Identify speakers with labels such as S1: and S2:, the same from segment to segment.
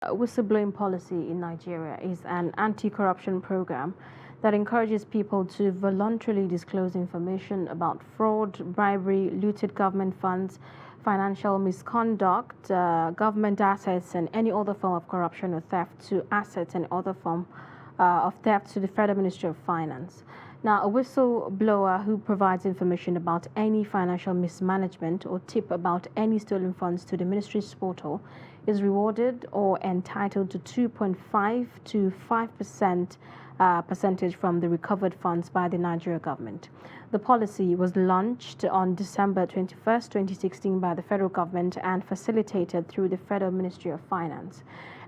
S1: Whistleblowing policy in Nigeria is an anti-corruption program that encourages people to voluntarily disclose information about fraud, bribery, looted government funds, financial misconduct, government assets, and any other form of corruption or theft to assets and other form of theft to the Federal Ministry of Finance. Now, a whistleblower who provides information about any financial mismanagement or tip about any stolen funds to the ministry's portal is rewarded or entitled to 2.5 to 5% percentage from the recovered funds by the Nigeria government. The policy was launched on December 21st, 2016 by the federal government and facilitated through the Federal Ministry of Finance.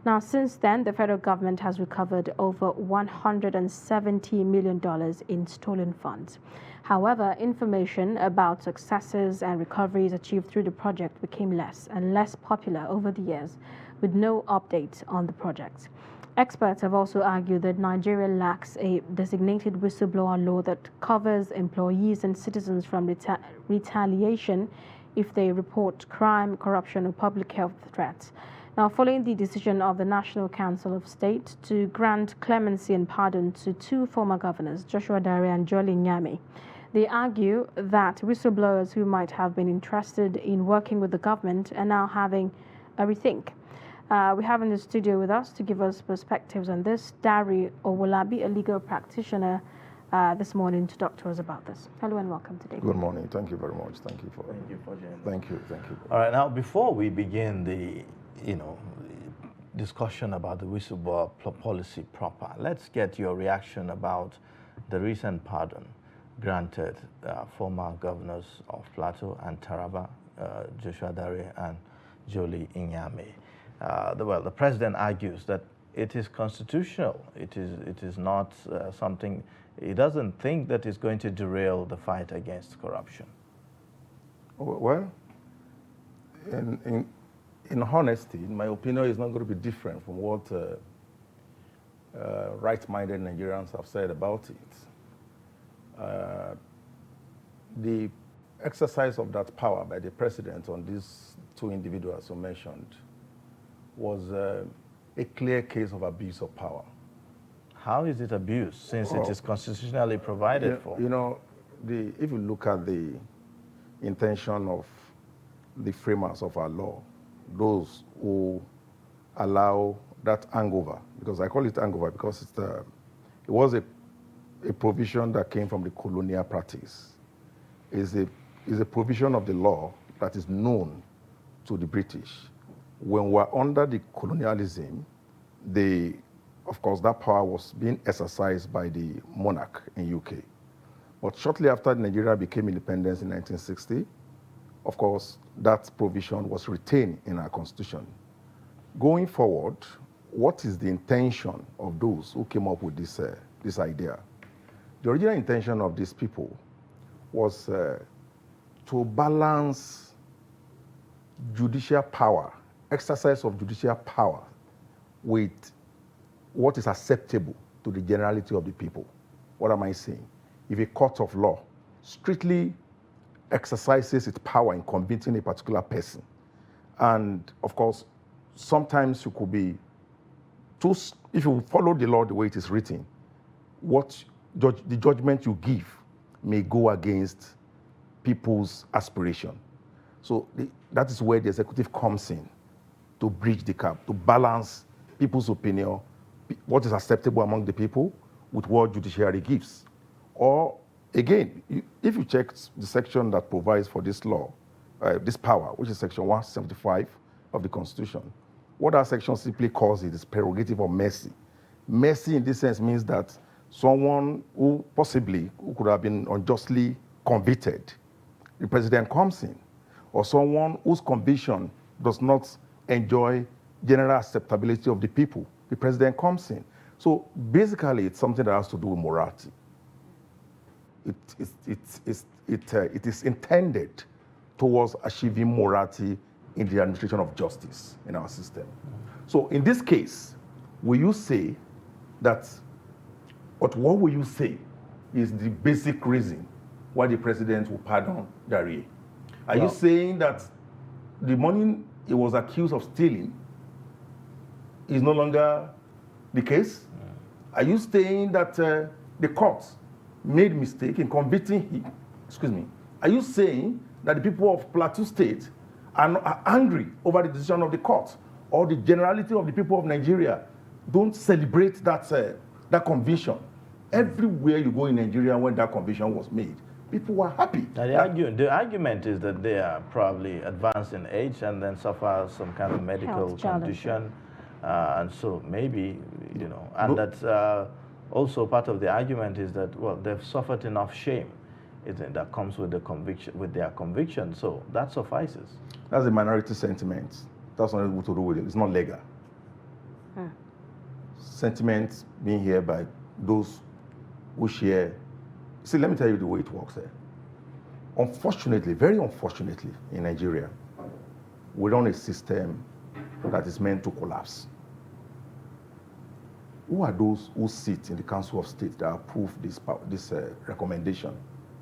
S1: Now, since then, the federal government has recovered over $170 million in stolen funds. However, information about successes and recoveries achieved through the project became less and less popular over the years, with no updates on the project. Experts have also argued that Nigeria lacks a designated whistleblower law that covers employees and citizens from retaliation if they report crime, corruption, or public health threats. Now, following the decision of the National Council of State to grant clemency and pardon to two former governors, Joshua Dare and Jolly Nyame, they argue that whistleblowers who might have been interested in working with the government are now having a rethink. We have in the studio with us to give us perspectives on this, Dari Owolabi, a legal practitioner, this morning to talk to us about this. Hello and welcome today.
S2: Good morning. Thank you very much. Thank you for
S3: joining.
S2: Thank you.
S3: All right. Now, before we begin the discussion about the whistleblower policy proper, let's get your reaction about the recent pardon granted former governors of Plateau and Taraba, Joshua Dare and Jolly Nyame. The president argues that it is constitutional. It is not something. He doesn't think that is going to derail the fight against corruption.
S2: Well, in honesty, my opinion is not going to be different from what right-minded Nigerians have said about it. The exercise of that power by the president on these two individuals who mentioned was a clear case of abuse of power.
S3: How is it abuse, since it is constitutionally provided for?
S2: If you look at the intention of the framers of our law, those who allow that hangover, because I call it hangover because it was a provision that came from the colonial practice. Is a provision of the law that is known to the British. When we're under the colonialism, of course, that power was being exercised by the monarch in UK. But shortly after Nigeria became independent in 1960, of course, that provision was retained in our constitution. Going forward, what is the intention of those who came up with this idea? The original intention of these people was to balance judicial power, exercise of judicial power, with what is acceptable to the generality of the people. What am I saying? If a court of law strictly exercises its power in convicting a particular person, and of course, sometimes you could be if you follow the law the way it is written, the judgment you give may go against people's aspiration. So that is where the executive comes in to bridge the gap, to balance people's opinion, what is acceptable among the people with what judiciary gives. Or again, if you check the section that provides for this law, this power, which is section 175 of the Constitution, what that section simply calls it is prerogative of mercy. Mercy in this sense means that someone who could have been unjustly convicted, the president comes in, or someone whose conviction does not enjoy general acceptability of the people, the president comes in. So basically, it's something that has to do with morality. It is intended towards achieving morality in the administration of justice in our system. So in this case, will you say that, but what will you say is the basic reason why the president will pardon Dare? Are you saying that the money he was accused of stealing is no longer the case? Are you saying that the court made mistake in convicting him? Excuse me. Are you saying that the people of Plateau State are angry over the decision of the court, or the generality of the people of Nigeria don't celebrate that conviction? Everywhere you go in Nigeria when that conviction was made, people were happy.
S3: Now the argument is that they are probably advanced in age and then suffer some kind of medical condition. And so maybe, you know, and that's also part of the argument is that, well, they've suffered enough shame that comes with the conviction, with their conviction. So that suffices.
S2: That's a minority sentiment. That's not able to do with it. It's not legal. Sentiment being here by those who share. See, let me tell you the way it works there. Unfortunately, very unfortunately, in Nigeria, we run a system that is meant to collapse. Who are those who sit in the Council of State that approve this recommendation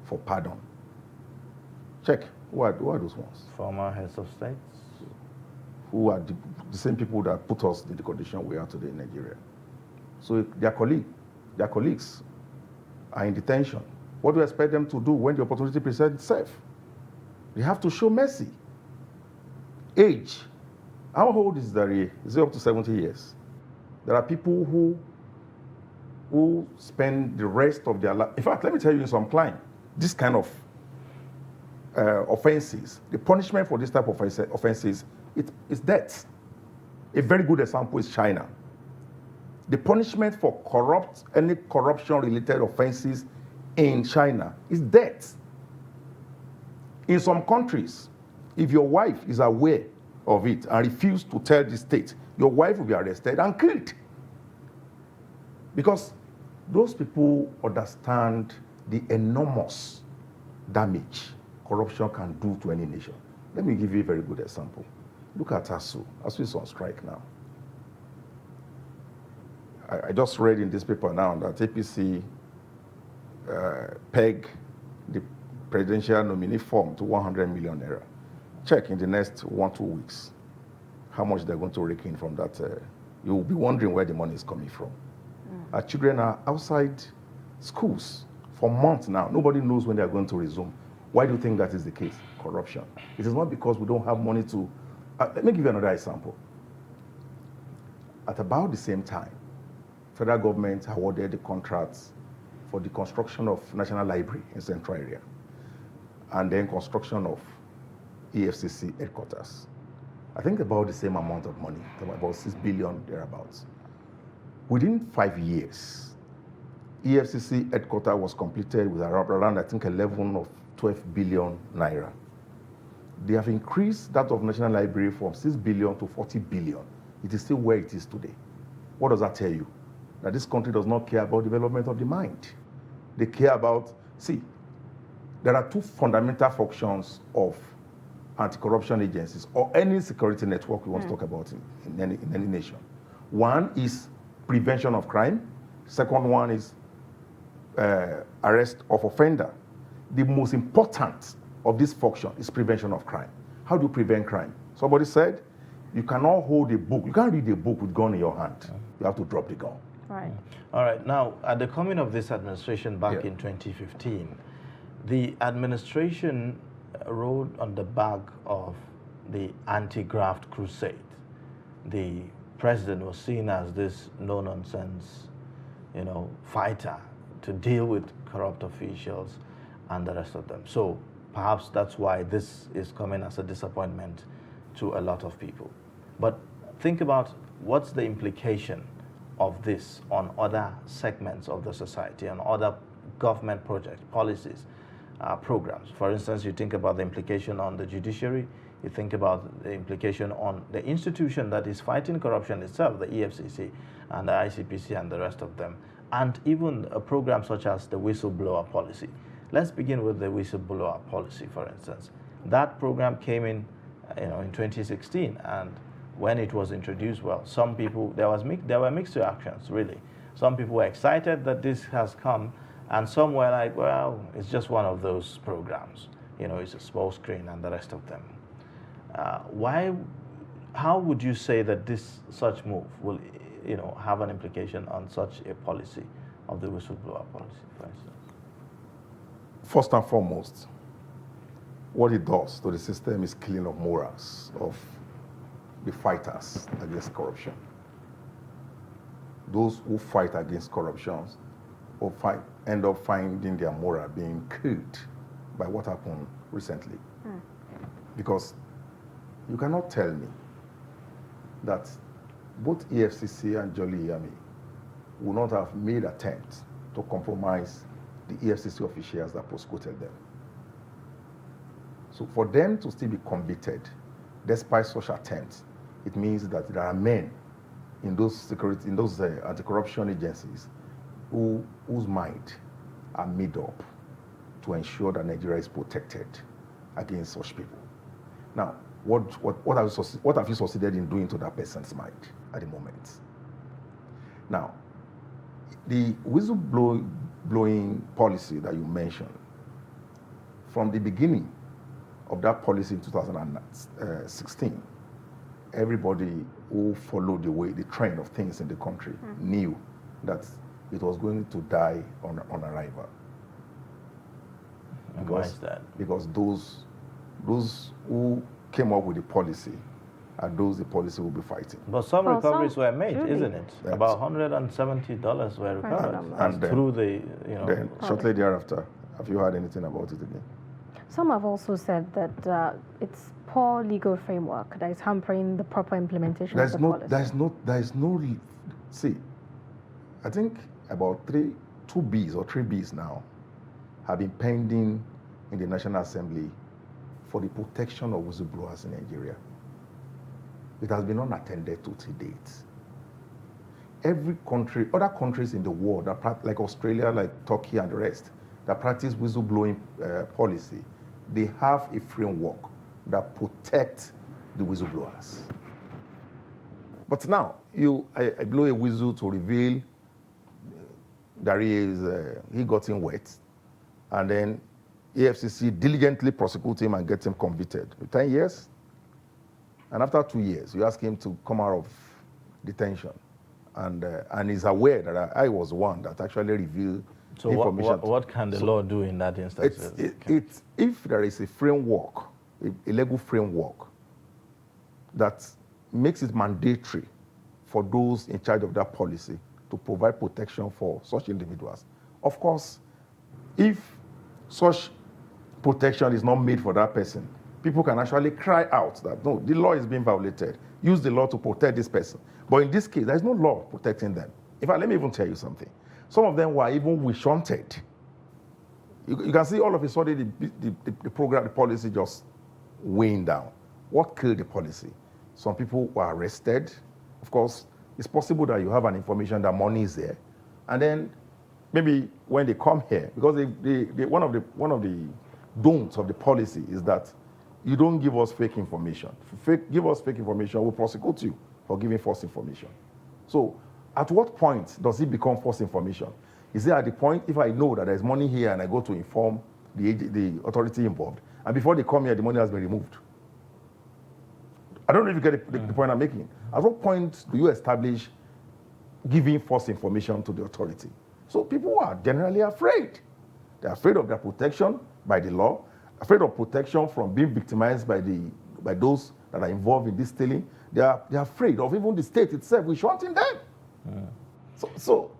S2: for pardon? Check. Who are those ones?
S3: Former heads of states.
S2: Who are the same people that put us in the condition we are today in Nigeria. So their colleagues are in detention. What do you expect them to do when the opportunity presents itself? They have to show mercy. Age. How old is Darie? Is it up to 70 years? There are people who spend the rest of their life. In fact, let me tell you in some client, this kind of offenses, the punishment for this type of offenses, it's death. A very good example is China. The punishment for any corruption-related offenses in China is death. In some countries, if your wife is aware of it and refuses to tell the state, your wife will be arrested and killed. Because those people understand the enormous damage corruption can do to any nation. Let me give you a very good example. Look at ASU. ASU is on strike now. I just read in this paper now that APC peg the presidential nominee form to 100 million naira. Check in the next 1-2 weeks how much they're going to rake in from that. You will be wondering where the money is coming from. Our children are outside schools for months now. Nobody knows when they are going to resume. Why do you think that is the case? Corruption. It is not because we don't have money to... let me give you another example. At about the same time, federal government awarded the contracts for the construction of National Library in Central Area, and then construction of EFCC headquarters. I think about the same amount of money, about 6 billion thereabouts. Within 5 years, EFCC headquarters was completed with around I think 11 or 12 billion naira. They have increased that of National Library from 6 billion to 40 billion. It is still where it is today. What does that tell you? That this country does not care about development of the mind. They care about, see, there are two fundamental functions of anti-corruption agencies or any security network we want to talk about in any nation. One is prevention of crime. Second one is arrest of offender. The most important of this function is prevention of crime. How do you prevent crime? Somebody said, you cannot hold a book. You can't read a book with gun in your hand. You have to drop the gun.
S1: Right.
S3: All right. Now, at the coming of this administration back in 2015, the administration rode on the back of the anti-graft crusade. The president was seen as this no-nonsense, fighter to deal with corrupt officials and the rest of them. So perhaps that's why this is coming as a disappointment to a lot of people. But think about what's the implication of this on other segments of the society, on other government projects, policies, programs. For instance, you think about the implication on the judiciary, you think about the implication on the institution that is fighting corruption itself, the EFCC and the ICPC and the rest of them, and even a program such as the whistleblower policy. Let's begin with the whistleblower policy, for instance. That program came in, in 2016, and when it was introduced, well, some people, there were mixed reactions, really. Some people were excited that this has come, and some were like, well, it's just one of those programs. It's a small screen and the rest of them. Why how would you say that such move will, have an implication on such a policy of the whistleblower policy, for instance?
S2: First and foremost, what it does to the system is killing of morals of the fighters against corruption. Those who fight against corruption will end up finding their moral being killed by what happened recently. Because you cannot tell me that both EFCC and Jolly Yami would not have made attempts to compromise the EFCC officials that prosecuted them. So for them to still be convicted, despite such attempts, it means that there are men in those anti-corruption agencies whose mind are made up to ensure that Nigeria is protected against such people. Now, what have you succeeded in doing to that person's mind at the moment? Now, the whistleblowing policy that you mentioned, from the beginning of that policy in 2016, everybody who followed the trend of things in the country knew that it was going to die on arrival.
S3: And why is that?
S2: Because those who came up with the policy are those the policy will be fighting.
S3: But some recoveries were made,
S1: truly.
S3: isn't it?
S2: That's
S3: about $170 were recovered
S2: and
S3: through the,
S2: Then shortly thereafter, have you heard anything about it again?
S1: Some have also said that it's poor legal framework that is hampering the proper implementation of the policy.
S2: There's no. See, I think about 2 Bs or 3 Bs now have been pending in the National Assembly for the protection of whistleblowers in Nigeria. It has been unattended to date. Every country, other countries in the world, like Australia, like Turkey and the rest, that practice whistleblowing policy, they have a framework that protects the whistleblowers. But now, I blow a whistle to reveal that he got him wet, and then EFCC diligently prosecute him and get him convicted. 10 years? And after 2 years, you ask him to come out of detention. And he's aware that I was one that actually revealed information.
S3: What can the law do in that instance?
S2: If there is a framework, a legal framework, that makes it mandatory for those in charge of that policy to provide protection for such individuals. Of course, if such protection is not made for that person, people can actually cry out that, no, the law is being violated. Use the law to protect this person. But in this case, there's no law protecting them. In fact, let me even tell you something. Some of them were even wish-hunted. You can see all of a sudden the program, the policy just weighing down. What killed the policy? Some people were arrested. Of course, it's possible that you have an information that money is there. And then maybe when they come here, because one of the don'ts of the policy is that you don't give us fake information. If you give us fake information, we'll prosecute you for giving false information. So at what point does it become false information? Is it at the point if I know that there's money here and I go to inform the authority involved, and before they come here, the money has been removed? I don't know if you get the point I'm making. At what point do you establish giving false information to the authority? So people are generally afraid. They're afraid of their protection by the law, afraid of protection from being victimized by those that are involved in this stealing. They're afraid of even the state itself, which wanting them. So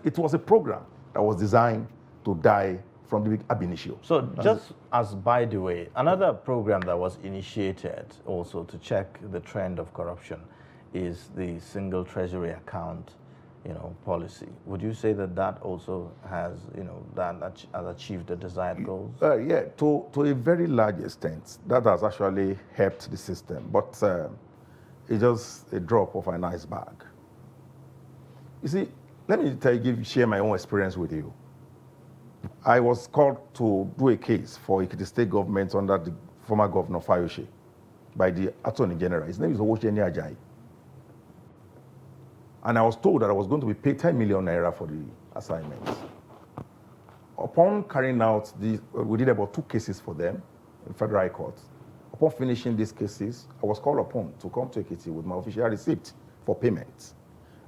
S2: it was a program that was designed to die from the ab initio.
S3: So just as by the way, another program that was initiated also to check the trend of corruption is the single treasury account, policy. Would you say that also has, has achieved the desired goals?
S2: Yeah, to a very large extent, that has actually helped the system, but it's just a drop of an iceberg. You see, let me share my own experience with you. I was called to do a case for Ekiti State government under the former governor Fayose by the Attorney General. His name is Owosheni Ajayi. And I was told that I was going to be paid 10 million naira for the assignment. Upon carrying out we did about 2 cases for them in Federal High Court. Upon finishing these cases, I was called upon to come to Ekiti with my official receipt for payment.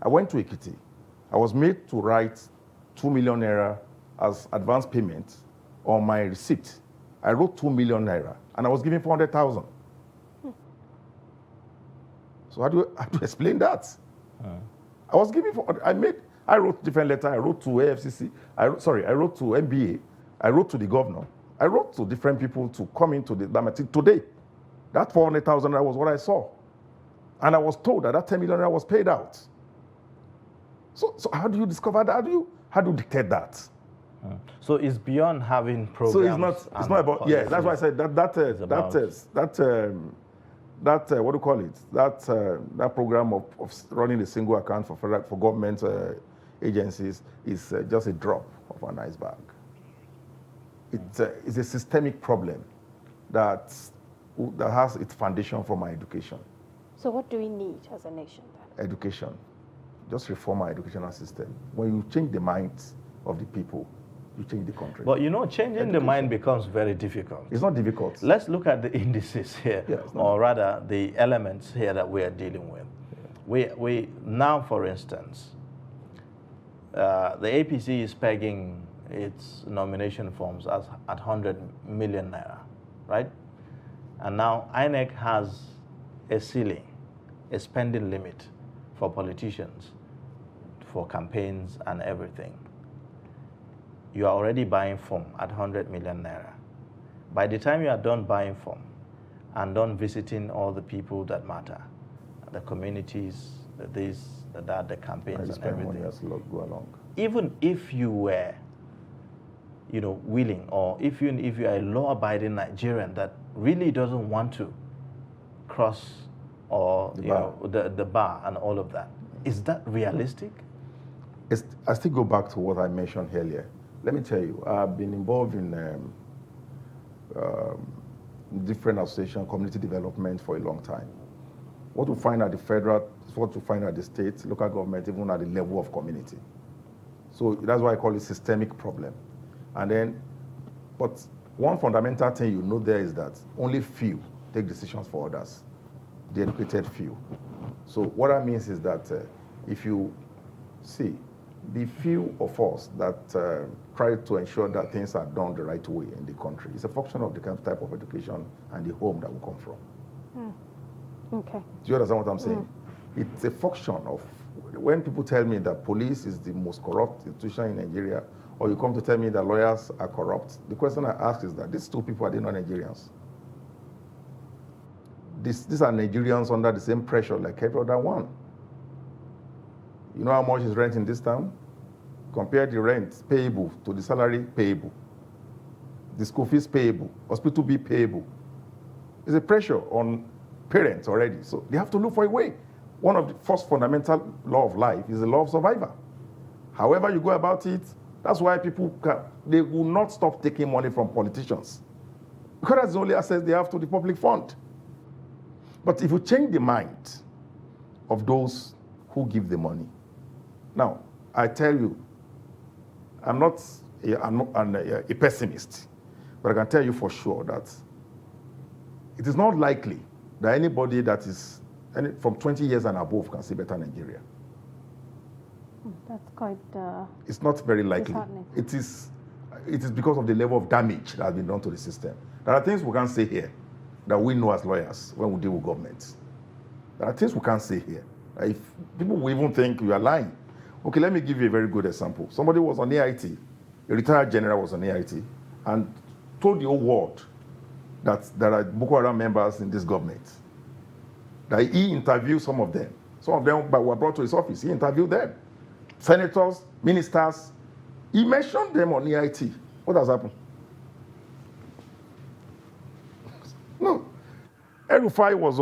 S2: I went to Ekiti. I was made to write 2 million naira as advance payment on my receipt. I wrote 2 million naira, and I was given 400,000. So how do I explain that? I was given, I wrote different letters. I wrote to AFCC. I wrote to MBA. I wrote to the governor. I wrote to different people to come into the meeting today. That 400,000 was what I saw. And I was told that that 10 million was paid out. So how do you discover that? How do you detect that?
S3: So it's beyond having programs.
S2: So it's not about, yeah, that's why I said that what do you call it? That program of running a single account for government agencies is just a drop of an iceberg. It's a systemic problem that has its foundation from our education.
S1: So what do we need as a nation then?
S2: Education. Just reform our educational system. When you change the minds of the people, you change the country.
S3: But you know, changing the mind becomes very difficult.
S2: It's not difficult.
S3: Let's look at the indices here, or rather the elements here that we are dealing with. Yeah. We now, for instance, the APC is pegging its nomination forms at 100 million naira, right? And now INEC has a ceiling, a spending limit for politicians, for campaigns and everything. You are already buying form at 100 million naira. By the time you are done buying form and done visiting all the people that matter, the communities, the campaigns and everything,
S2: go along.
S3: Even if you were, willing, or if you are a law-abiding Nigerian that really doesn't want to cross the bar and all of that, is that realistic?
S2: I still go back to what I mentioned earlier. Let me tell you, I've been involved in different association, community development for a long time. What we find at the federal, what we find at the state, local government, even at the level of community. So that's why I call it systemic problem. And then, but one fundamental thing you know there is that only few take decisions for others, the educated few. So what that means is that if you see the few of us that try to ensure that things are done the right way in the country, it's a function of the kind of type of education and the home that we come from.
S1: Okay.
S2: Do you understand what I'm saying? It's a function of, when people tell me that police is the most corrupt institution in Nigeria, or you come to tell me that lawyers are corrupt, the question I ask is that these two people, are they not Nigerians? These are Nigerians under the same pressure like every other one. You know how much is rent in this town? Compare the rent payable to the salary payable, the school fees payable, hospital bill payable. There's a pressure on parents already, so they have to look for a way. One of the first fundamental law of life is the law of survival. However you go about it, that's why people they will not stop taking money from politicians, because that's the only access they have to the public fund. But if you change the mind of those who give the money, now I tell you, I'm not a pessimist, but I can tell you for sure that it is not likely that anybody that is from 20 years and above can see better Nigeria.
S1: That's quite
S2: it's not very likely.
S1: disheartening.
S2: It is because of the level of damage that has been done to the system. There are things we can't say here that we know as lawyers when we deal with governments. There are things we can't say here. If people will even think you are lying. Okay, let me give you a very good example. Somebody was on AIT, a retired general was on AIT, and told the whole world that there are Boko Haram members in this government. That he interviewed some of them. Some of them were brought to his office. He interviewed them. Senators, ministers. He mentioned them on AIT. What has happened? No. El-Rufai was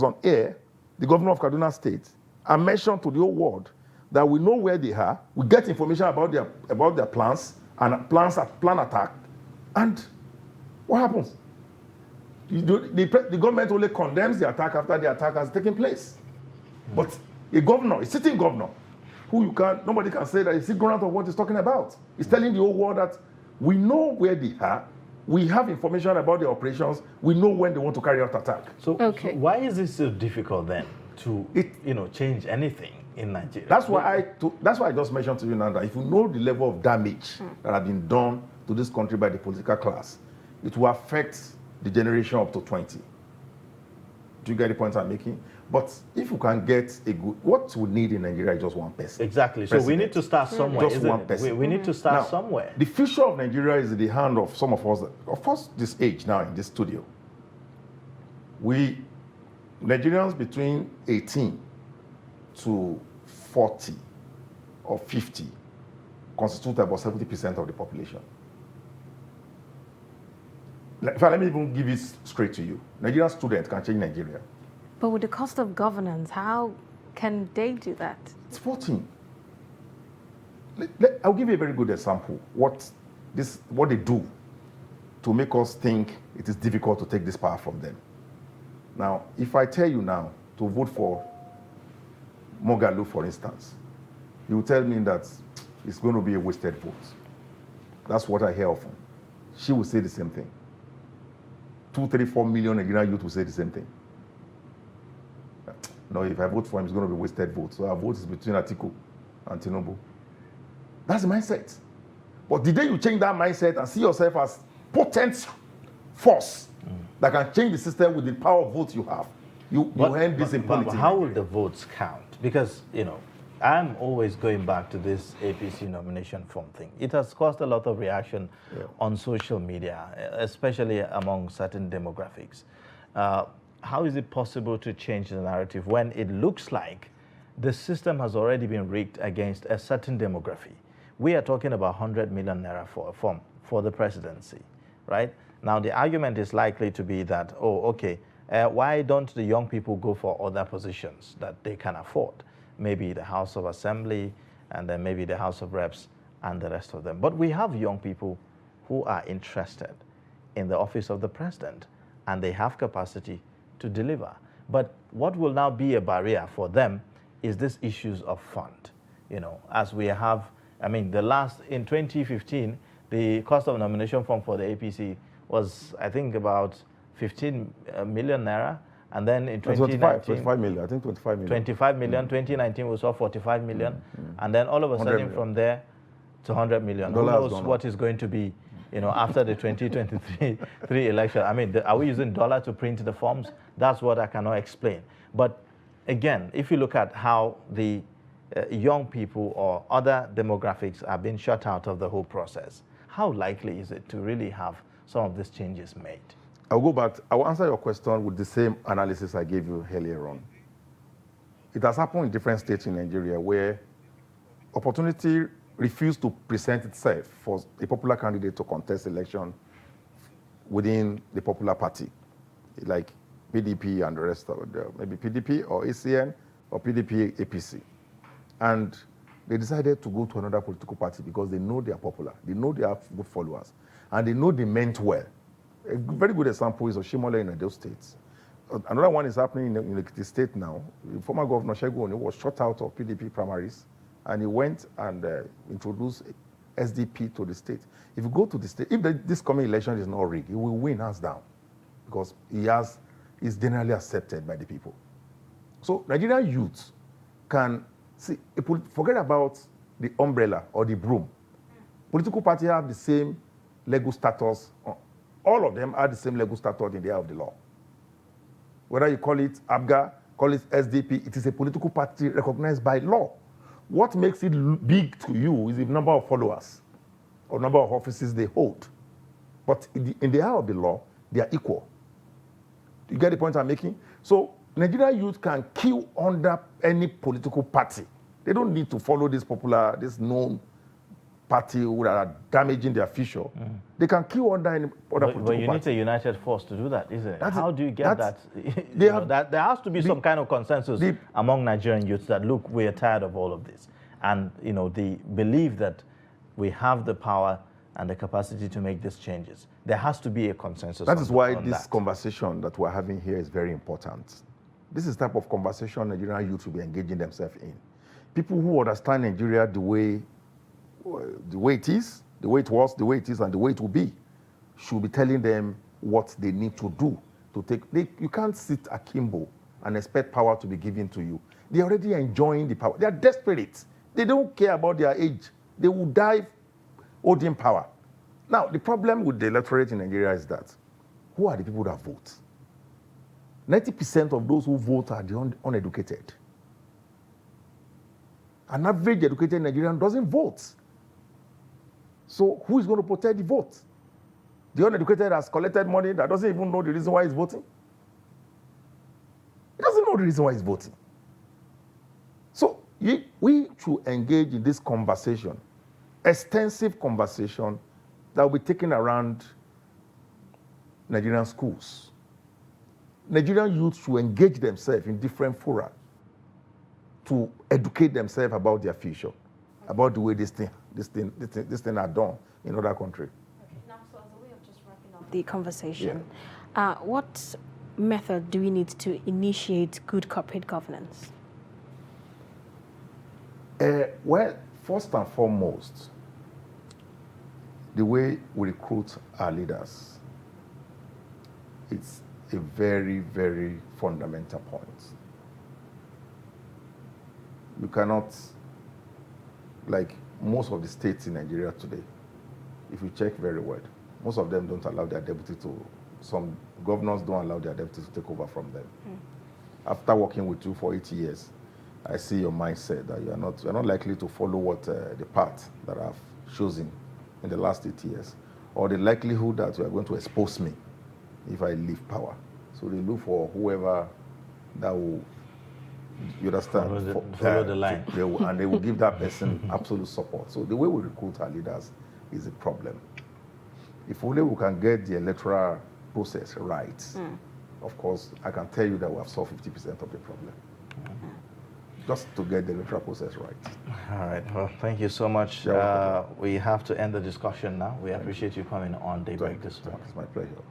S2: on air, the governor of Kaduna State, and mentioned to the whole world that we know where they are, we get information about their plans and plan attack, and what happens? The government only condemns the attack after the attack has taken place. But a governor, a sitting governor, who nobody can say that he's ignorant of what he's talking about. He's telling the whole world that we know where they are, we have information about the operations. We know when they want to carry out attack.
S3: So why is it so difficult then to change anything in Nigeria?
S2: That's why I just mentioned to you now that if you know the level of damage that has been done to this country by the political class, it will affect the generation up to 20. Do you get the point I'm making? But if you can get a good, what we need in Nigeria is just one person.
S3: Exactly. So we need to start somewhere.
S2: Just one person.
S3: We need to start somewhere.
S2: The future of Nigeria is in the hand of some of us. Of course, this age now in this studio. Nigerians between 18 to 40 or 50 constitute about 70% of the population. Let me even give it straight to you. Nigerian students can change Nigeria.
S1: But with the cost of governance, how can they do that?
S2: It's 14. I'll give you a very good example. What they do to make us think it is difficult to take this power from them. Now, if I tell you now to vote for Mogalu, for instance, you will tell me that it's going to be a wasted vote. That's what I hear often. She will say the same thing. 2, 3, 4 million Nigerian youth will say the same thing. No, if I vote for him, it's going to be wasted vote. So our vote is between Atiku and Tinubu. That's the mindset. But the day you change that mindset and see yourself as potent force that can change the system with the power of votes you have, you end this impunity.
S3: But how will the votes count? Because, I'm always going back to this APC nomination form thing. It has caused a lot of reaction on social media, especially among certain demographics. How is it possible to change the narrative when it looks like the system has already been rigged against a certain demography? We are talking about 100 million naira for a form for the presidency, right? Now, the argument is likely to be that, why don't the young people go for other positions that they can afford? Maybe the House of Assembly, and then maybe the House of Reps, and the rest of them. But we have young people who are interested in the office of the president, and they have capacity to deliver. But what will now be a barrier for them is this issues of fund. As we have, in 2015, the cost of nomination form for the APC was, I think, about 15 million naira. And then in 2019,
S2: 25 million, I think 25 million.
S3: 25 million, 2019 we saw 45 million. And then all of a sudden from there to 100 million. Who knows what is going to be, after the 2023 election. Are we using dollar to print the forms? That's what I cannot explain. But again, if you look at how the young people or other demographics are being shut out of the whole process, how likely is it to really have some of these changes made?
S2: I'll go back. I'll answer your question with the same analysis I gave you earlier on. It has happened in different states in Nigeria where opportunity refused to present itself for a popular candidate to contest election within the popular party, like PDP and the rest of them, maybe PDP or ACN or PDP APC. And they decided to go to another political party because they know they are popular, they know they have good followers, and they know they meant well. A very good example is Oshimole in those states. Another one is happening in the state now. The former Governor Segun was shut out of PDP primaries, and he went and introduced SDP to the state. If you go to the state, if this coming election is not rigged, he will win hands down because he's generally accepted by the people. So Nigerian youth can see, forget about the umbrella or the broom. Political parties have the same legal status. All of them are the same legal status in the eye of the law. Whether you call it ABGA, call it SDP, it is a political party recognized by law. What makes it big to you is the number of followers or number of offices they hold. But in the eye of the law, they are equal. Do you get the point I'm making? So Nigerian youth can queue under any political party. They don't need to follow this known party who are damaging their future. They can queue under any other political party.
S3: But you need a united force to do that, isn't it? How do you get that? There has to be some kind of consensus among Nigerian youths that, look, we are tired of all of this. And, they believe that we have the power and the capacity to make these changes. There has to be a consensus.
S2: That is why this conversation that we're having here is very important. This is the type of conversation Nigerian youth will be engaging themselves in. People who understand Nigeria the way it is, the way it was, the way it is, and the way it will be. should be telling them what they need to do to take. You can't sit akimbo and expect power to be given to you. They're already enjoying the power. They are desperate. They don't care about their age. They will die holding power. Now, the problem with the electorate in Nigeria is that who are the people that vote? 90% of those who vote are the uneducated. An average educated Nigerian doesn't vote. So who is going to protect the vote? The uneducated has collected money that doesn't even know the reason why he's voting. He doesn't know the reason why he's voting. So we should engage in this conversation, extensive conversation that will be taken around Nigerian schools. Nigerian youth should engage themselves in different fora to educate themselves about their future, about the way this thing are done in other countries.
S1: Okay. Now, so as a way of just wrapping up the conversation, what method do we need to initiate good corporate governance?
S2: Well, first and foremost, the way we recruit our leaders, it's a very, very fundamental point. You cannot, like most of the states in Nigeria today, if you check very well, most of them don't allow their deputy to, some governors don't allow their deputy to take over from them. After working with you for 8 years, I see your mindset that you're not likely to follow what the path that I've chosen in the last 8 years, or the likelihood that you are going to expose me if I leave power. So they look for whoever that will, you understand?
S3: Follow the line.
S2: And they will give that person absolute support. So the way we recruit our leaders is a problem. If only we can get the electoral process right, of course, I can tell you that we have solved 50% of the problem. Just to get the electoral process right.
S3: All right. Well, thank you so much. We have to end the discussion now. We appreciate you coming on Daybreak this morning.
S2: It's my pleasure.